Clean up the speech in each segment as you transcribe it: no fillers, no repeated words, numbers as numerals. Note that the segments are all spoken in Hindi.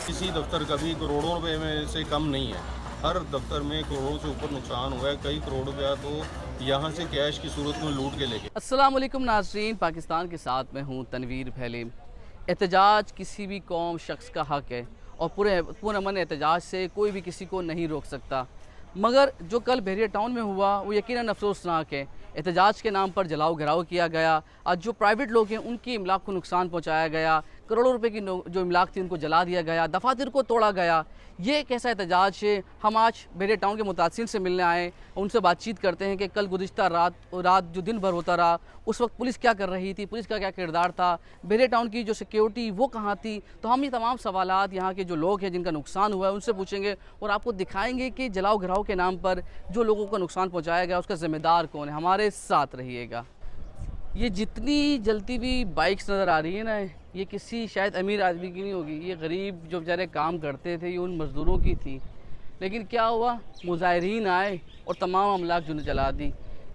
किसी दफ्तर का भी करोड़ों रुपए में से कम नहीं है। हर दफ्तर में करोड़ों से ऊपर नुकसान हुआ है। कई करोड़ रुपया तो यहाँ से कैश की सूरत में लूट के लेके। अस्सलाम वालेकुम नाज़रीन, पाकिस्तान के साथ मैं हूँ तनवीर फैले। एहतजाज किसी भी कौम शख्स का हक़ है और पूरे अमन एहतजाज से कोई भी किसी को नहीं रोक सकता। मगर जो कल बहरिया टाउन में हुआ वो यकीनन अफसोसनाक है। एहतजाज के नाम पर जलाओ घिराव किया गया। आज जो प्राइवेट लोग हैं उनकी इमलाक को नुकसान पहुँचाया गया। करोड़ों रुपए की जो इमलाक थी उनको जला दिया गया। दफातर को तोड़ा गया। ये कैसा एहतजाज है? हम आज बहरिया टाउन के मुतासिर से मिलने आए, उनसे बातचीत करते हैं कि कल गुज़िश्ता रात जो दिन भर होता रहा उस वक्त पुलिस क्या कर रही थी, पुलिस का क्या किरदार था, बहरिया टाउन की जो सिक्योरिटी वो कहाँ थी। तो हम ये तमाम सवालात यहाँ के जो लोग हैं जिनका नुकसान हुआ है उनसे पूछेंगे और आपको दिखाएंगे कि जलाओ घिराव के नाम पर जो लोगों का नुकसान पहुँचाया गया उसका ज़िम्मेदार कौन है। हमारे साथ रहिएगा। ये जितनी जलती हुई बाइक्स नज़र आ रही है ना, ये किसी शायद अमीर आदमी की नहीं होगी। ये गरीब जो बेचारे काम करते थे ये उन मज़दूरों की थी। लेकिन क्या हुआ, मुजाहिरीन आए और तमाम अमलाक जो जला दी।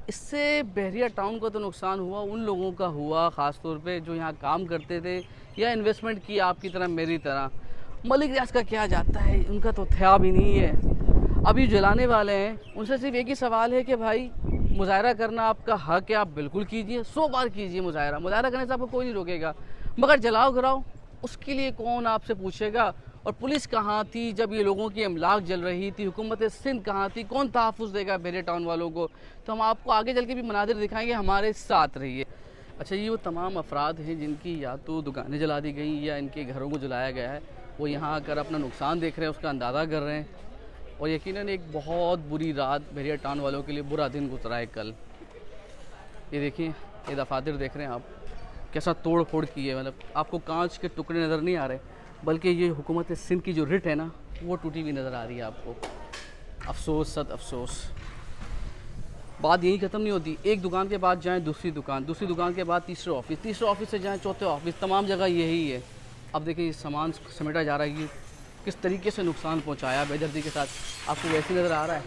इससे बहरिया टाउन को तो नुकसान हुआ, उन लोगों का हुआ ख़ास तौर पे जो यहाँ काम करते थे या इन्वेस्टमेंट की आपकी तरह मेरी तरह। मलिक रियाज का क्या जाता है, उनका तो ख्याल भी नहीं है। अभी जलाने वाले हैं उनसे सिर्फ एक ही सवाल है कि भाई मुजाहरा करना आपका हक़ है, आप बिल्कुल कीजिए, 100 बार कीजिए मुजाहरा करने से आपको कोई नहीं रोकेगा। मगर जलाओ घिराओ उसके लिए कौन आपसे पूछेगा? और पुलिस कहाँ थी जब ये लोगों की इमलाक जल रही थी? हुकूमत सिंध कहाँ थी? कौन तहफ़्फ़ुज़ देगा बहरिया टाउन वालों को? तो हम आपको आगे चल के भी मनाज़िर दिखाएंगे, हमारे साथ रहिए। अच्छा, ये वो तमाम अफराद हैं जिनकी या तो दुकानें जला दी गई या इनके घरों को जलाया गया है। वो यहाँ आकर अपना नुकसान देख रहे हैं, उसका अंदाज़ा कर रहे हैं। और यकीनन एक बहुत बुरी रात बहरिया टाउन वालों के लिए, बुरा दिन गुजरा है कल। ये देखिए, ये दफातर देख रहे हैं आप, कैसा तोड़ फोड़ की है। मतलब आपको कांच के टुकड़े नज़र नहीं आ रहे, बल्कि ये हुकूमत सिंध की जो रिट है ना वो टूटी हुई नज़र आ रही है आपको। अफसोस, सद अफसोस। बात यही ख़त्म नहीं होती। एक दुकान के बाद जाएँ दूसरी दुकान के बाद तीसरे ऑफिस से जाएँ चौथे ऑफिस, तमाम जगह यही है। अब देखिए, ये सामान समेटा जा रहा है, ये किस तरीके से नुकसान पहुंचाया बेदर्दी के साथ, आपको वैसे नज़र आ रहा है।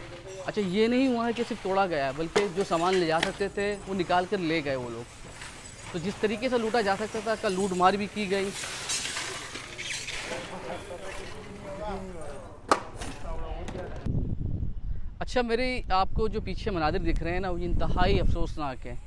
अच्छा, ये नहीं हुआ है कि सिर्फ तोड़ा गया है, बल्कि जो सामान ले जा सकते थे वो निकाल कर ले गए वो लोग। तो जिस तरीके से लूटा जा सकता था, कल लूट मार भी की गई। अच्छा, मेरे आपको जो पीछे मनाजिर दिख रहे हैं ना वो इंतहाई अफसोसनाक है।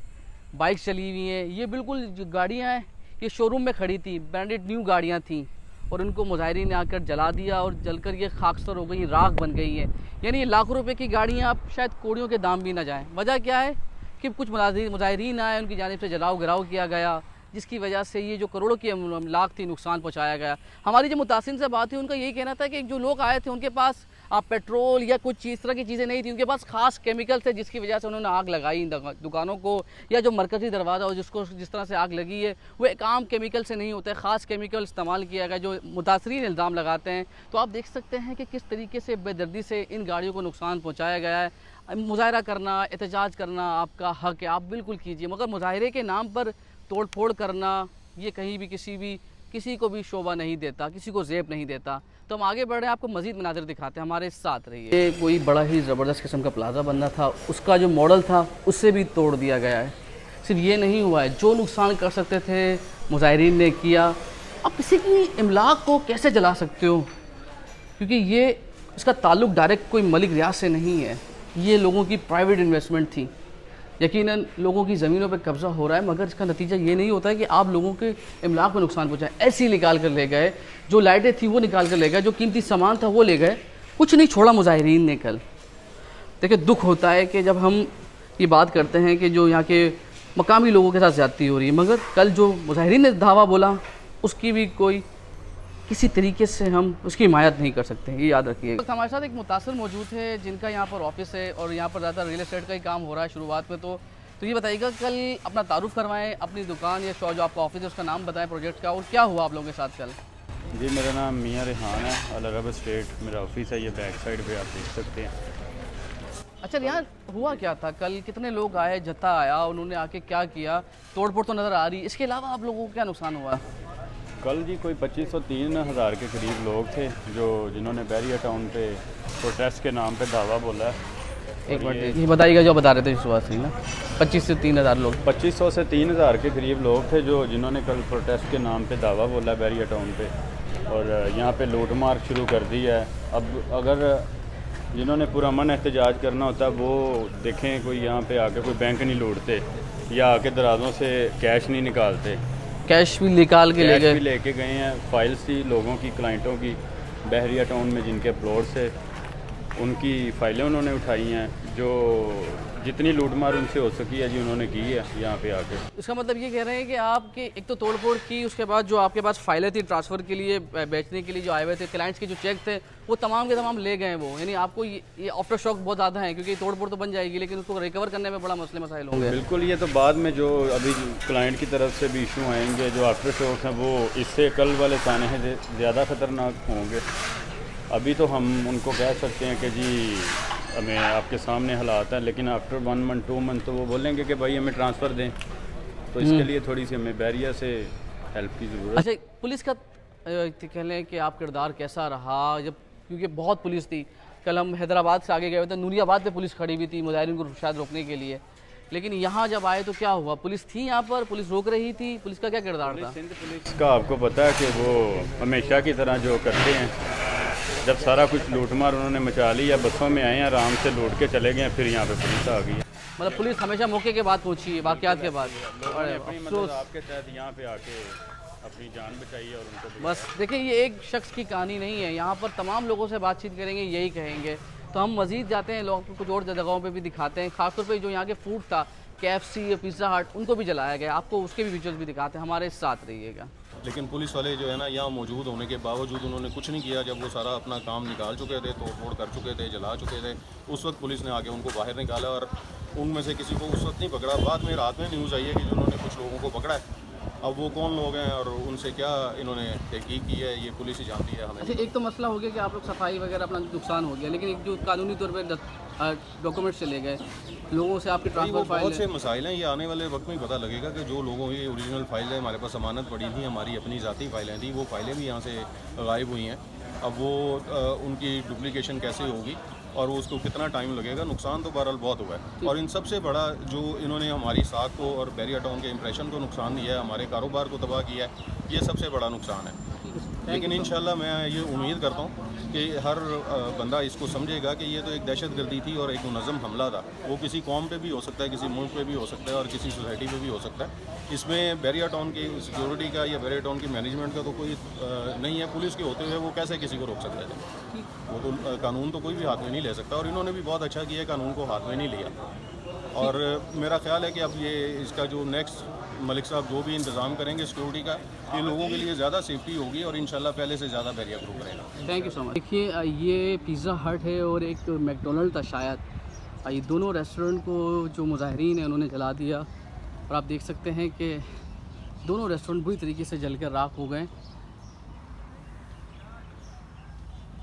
बाइक्स चली हुई हैं, ये बिल्कुल जो गाड़ियाँ हैं ये शोरूम में खड़ी थी, ब्रांडेड न्यू गाड़ियाँ थी और उनको मुजाहिरीन ने आकर जला दिया और जलकर ये खाकसर हो गई, राख बन गई है। यानी ये लाखों रुपए की गाड़ियाँ अब शायद कोड़ियों के दाम भी ना जाएं। वजह क्या है कि कुछ मुजाहिरीन आए, उनकी जानिब से जलाओ घिराव किया गया, जिसकी वजह से ये जो करोड़ों की अमलाक थी नुकसान पहुँचाया गया। हमारी जो मुतासिर से बात थी उनका यही कहना था कि जो लोग आए थे उनके पास पेट्रोल या कुछ इस तरह की चीज़ें नहीं थी, उनके पास ख़ास केमिकल थे जिसकी वजह से उन्होंने आग लगाई दुकानों को। या जो मरकज़ी दरवाज़ा हो जिसको जिस तरह से आग लगी है वो एक आम केमिकल से नहीं होता है, ख़ास केमिकल इस्तेमाल किया गया जो मुतासरीन इल्ज़ाम लगाते हैं। तो आप देख सकते हैं कि किस तरीके से बेदर्दी से इन गाड़ियों को नुकसान पहुँचाया गया है। मुजाहरा करना, एहतजाज करना आपका हक़ है, आप बिल्कुल कीजिए, मगर मुजाहरे के नाम पर तोड़ फोड़ करना ये कहीं भी किसी को भी शोभा नहीं देता, किसी को ज़ेब नहीं देता। तो हम आगे बढ़ रहे हैं, आपको मज़ीद मनाज़िर दिखाते हैं, हमारे साथ रहिए। ये कोई बड़ा ही ज़बरदस्त किस्म का प्लाज़ा बनना था, उसका जो मॉडल था उससे भी तोड़ दिया गया है। सिर्फ ये नहीं हुआ है, जो नुकसान कर सकते थे मुजाहिरीन ने किया। अब किसी की इमलाक को कैसे जला सकते हो, क्योंकि ये इसका ताल्लुक़ डायरेक्ट कोई मलिक रियाज से नहीं है, ये लोगों की प्राइवेट इन्वेस्टमेंट थी। यकीनन लोगों की ज़मीनों पे कब्ज़ा हो रहा है, मगर इसका नतीजा ये नहीं होता है कि आप लोगों के इमलाक को नुकसान पहुँचाएं। ऐसे ही निकाल कर ले गए, जो लाइटें थी वो निकाल कर ले गए, जो कीमती सामान था वो ले गए, कुछ नहीं छोड़ा मुजाहिरीन ने कल। देखिए, दुख होता है कि जब हम ये बात करते हैं कि जो यहाँ के मकामी लोगों के साथ ज़्यादती हो रही है, मगर कल जो मुजाहिरीन ने धावा बोला उसकी भी कोई किसी तरीके से हम उसकी हिमायत नहीं कर सकते, ये याद रखिएगा। तो हमारे साथ एक मुतासिर मौजूद है जिनका यहाँ पर ऑफिस है और यहाँ पर ज़्यादा रियल एस्टेट का ही काम हो रहा है शुरुआत में। तो ये बताइएगा, कल अपना तारुफ करवाएं, अपनी दुकान या शॉप जो आपका ऑफिस है उसका नाम बताएं, प्रोजेक्ट का, और क्या हुआ आप लोगों के साथ कल? जी, मेरा नाम मियां रेहान है, अल अरब स्टेट मेरा ऑफिस है, ये बैक साइड पे आप देख सकते हैं। अच्छा, यहाँ हुआ क्या था कल? कितने लोग आए, जत्था आया, उन्होंने आके क्या किया? तोड़ फोड़ तो नज़र आ रही, इसके अलावा आप लोगों को क्या नुकसान हुआ? कल जी कोई 2503 हज़ार के करीब लोग थे जिन्होंने बहरिया टाउन पे प्रोटेस्ट के नाम पे दावा बोला है। एक मिनट ये बताइएगा, जो बता रहे थे सुबह से ना 25 से 3 हज़ार लोग, 2500 से 3000 के करीब लोग थे जिन्होंने कल प्रोटेस्ट के नाम पे दावा बोला बहरिया टाउन पे। और यहाँ पे लूट मार शुरू कर दी है। अब अगर जिन्होंने पुरअमन एहतजाज करना होता है वो देखें, कोई यहाँ पे आके कोई बैंक नहीं लूटते या आके दराजों से कैश नहीं निकालते। कैश भी निकाल के ले कैश गए। भी लेके गए हैं। फाइल्स थी लोगों की, क्लाइंटों की, बहरिया टाउन में जिनके प्लॉट्स है उनकी फ़ाइलें उन्होंने उठाई हैं। जो जितनी लूटमार उनसे हो सकी है जी उन्होंने की है यहाँ पे आके। इसका मतलब ये कह रहे हैं कि आपके एक तो तोड़फोड़ की, उसके बाद जो आपके पास फाइलें थी ट्रांसफ़र के लिए, बेचने के लिए जो आए हुए थे क्लाइंट्स के जो चेक थे वो तमाम के तमाम ले गए वो। यानी आपको ये आफ्टर शॉक बहुत ज़्यादा है, क्योंकि तोड़फोड़ तो बन जाएगी लेकिन उसको रिकवर करने में बड़ा मसले मसाइल होंगे। बिल्कुल, ये तो बाद में जो अभी क्लाइंट की तरफ से भी इशू आएंगे, जो आफ्टर शॉक हैं वो इससे कल वाले ताने हैं ज़्यादा ख़तरनाक होंगे। अभी तो हम उनको कह सकते हैं कि जी हमें आपके सामने हालात हैं, लेकिन आफ्टर 1 मंथ 2 मंथ तो वो बोलेंगे कि भाई हमें ट्रांसफ़र दें। तो इसके लिए थोड़ी सी हमें बहरिया से हेल्प की ज़रूरत है। अच्छा, पुलिस का कह लें कि आप किरदार कैसा रहा जब, क्योंकि बहुत पुलिस थी। कल हम हैदराबाद से आगे गए हुए थे, नूरियाबाद पे पुलिस खड़ी हुई थी मुजाहिरीन को शायद रोकने के लिए, लेकिन यहाँ जब आए तो क्या हुआ? पुलिस थी यहाँ पर, पुलिस रोक रही थी, पुलिस का क्या किरदार था? सिंध पुलिस का आपको पता है कि वो हमेशा की तरह जो करते हैं, जब सारा कुछ लूटमार उन्होंने मचा ली है, बसों में आए हैं, आराम से लूट के चले गए, फिर यहाँ पे पुलिस आ गई है। मतलब पुलिस हमेशा मौके के बाद पहुंची है, वाकयात के बाद। लोगों ने अपनी मदद आपके तहत यहाँ पे आके अपनी जान बचाई है और उनको बस देखिए, ये एक शख्स की कहानी नहीं है, यहाँ पर तमाम लोगों से बातचीत करेंगे यही कहेंगे। तो हम मज़ीद जाते हैं, लोगों को कुछ और जगहों पे भी दिखाते हैं, खासतौर पे जो यहाँ के फूड था, KFC या पिज़्ज़ा हट, उनको भी जलाया गया। आपको उसके भी विजुअल्स भी दिखाते हैं, हमारे साथ रहिएगा। लेकिन पुलिस वाले जो है ना यहाँ मौजूद होने के बावजूद उन्होंने कुछ नहीं किया। जब वो सारा अपना काम निकाल चुके थे, तोड़ कर चुके थे, जला चुके थे, उस वक्त पुलिस ने आके उनको बाहर निकाला और उनमें से किसी को उस वक्त नहीं पकड़ा। बाद में रात में न्यूज़ आई है कि जिन्होंने कुछ लोगों को पकड़ा है। अब वो कौन लोग हैं और उनसे क्या इन्होंने तहकीक की है, ये पुलिस ही जानती है। हमें अच्छा, एक तो मसला हो गया कि आप लोग सफाई वगैरह अपना नुकसान हो गया, लेकिन एक जो कानूनी तौर पर डॉक्यूमेंट्स चले गए लोगों से, आपकी वो ट्रांसफर बहुत फाइल से मसाइल हैं। ये आने वाले वक्त में ही पता लगेगा कि जो लोगों की ओरिजिनल फाइलें हमारे पास अमानत पड़ी थी, हमारी अपनी ज़ाती फाइलें थी, वो फाइलें भी यहाँ से गायब हुई हैं। अब वो उनकी डुप्लीकेशन कैसे होगी और उसको कितना टाइम लगेगा, नुकसान तो बहरहाल बहुत हुआ है। और इन सबसे बड़ा जो इन्होंने हमारी साख को और बहरिया टाउन के इंप्रेशन को नुकसान दिया है, हमारे कारोबार को तबाह किया है, ये सबसे बड़ा नुकसान है। लेकिन इंशाल्लाह मैं ये उम्मीद करता हूँ कि हर बंदा इसको समझेगा कि ये तो एक दहशतगर्दी थी और एक मुनज़्ज़म हमला था। वो किसी कौम पे भी हो सकता है, किसी मुल्क पे भी हो सकता है और किसी सोसाइटी पे भी हो सकता है। इसमें बहरिया टाउन की सिक्योरिटी का या बहरिया टाउन की मैनेजमेंट का तो कोई नहीं है। पुलिस के होते हुए वो कैसे किसी को रोक सकते थे? वो तो कानून तो कोई भी हाथ में नहीं ले सकता और इन्होंने भी बहुत अच्छा किया, कानून को हाथ में नहीं लिया। और मेरा ख्याल है कि अब ये इसका जो नेक्स्ट मलिक साहब जो भी इंतज़ाम करेंगे सिक्योरिटी का, ये लोगों के लिए ज़्यादा सेफ्टी होगी और इंशाल्लाह पहले से ज़्यादा बहरिया ग्रो करेगा। Thank you so much. देखिए, ये पिज़्ज़ा हट है और एक मैकडोनल्ड था शायद। ये दोनों रेस्टोरेंट को जो मुजाहिरीन है उन्होंने जला दिया और आप देख सकते हैं कि दोनों रेस्टोरेंट बुरी तरीके से जल कर राख हो गए।